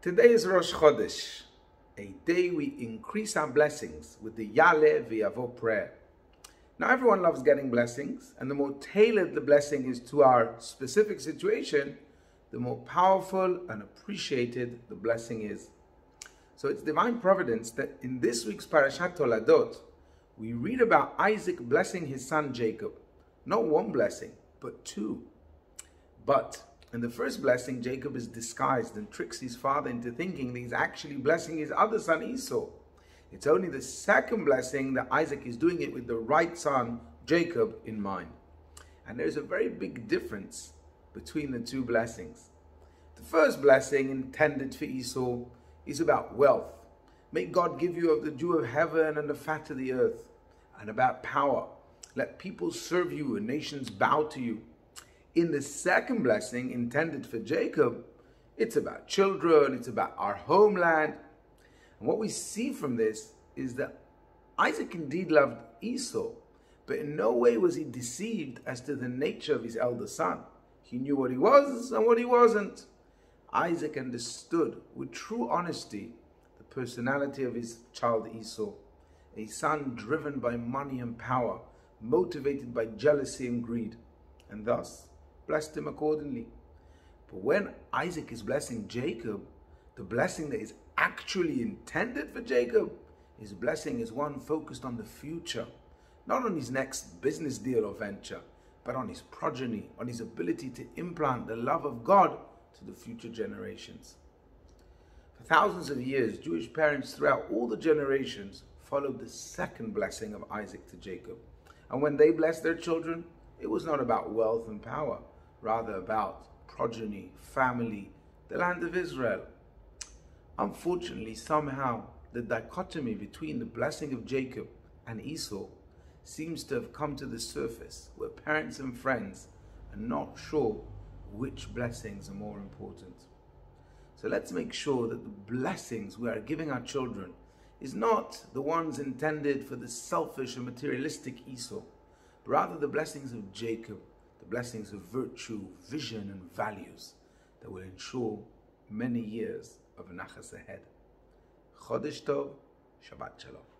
Today is Rosh Chodesh, a day we increase our blessings with the Yaleh V'Yavo prayer. Now everyone loves getting blessings, and the more tailored the blessing is to our specific situation, the more powerful and appreciated the blessing is. So it's divine providence that in this week's prashat Toladot, we read about Isaac blessing his son Jacob. Not one blessing, but two. But in the first blessing, Jacob is disguised and tricks his father into thinking that he's actually blessing his other son Esau. It's only the second blessing that Isaac is doing it with the right son, Jacob, in mind. And there's a very big difference between the two blessings. The first blessing, intended for Esau, is about wealth. May God give you of the dew of heaven and the fat of the earth. And about power. Let people serve you and nations bow to you. In the second blessing, intended for Jacob, it's about children, it's about our homeland. And what we see from this is that Isaac indeed loved Esau, but in no way was he deceived as to the nature of his elder son. He knew what he was and what he wasn't. Isaac understood with true honesty the personality of his child Esau, a son driven by money and power, motivated by jealousy and greed, and thus blessed him accordingly. But when Isaac is blessing Jacob, the blessing that is actually intended for Jacob, his blessing is one focused on the future, not on his next business deal or venture, but on his progeny, on his ability to implant the love of God to the future generations. For thousands of years, Jewish parents throughout all the generations followed the second blessing of Isaac to Jacob. And when they blessed their children, it was not about wealth and power, rather about progeny, family, the land of Israel. Unfortunately, somehow, the dichotomy between the blessing of Jacob and Esau seems to have come to the surface, where parents and friends are not sure which blessings are more important. So let's make sure that the blessings we are giving our children is not the ones intended for the selfish and materialistic Esau, but rather the blessings of Jacob, the blessings of virtue, vision, and values that will ensure many years of nachas ahead. Chodesh Tov, Shabbat Shalom.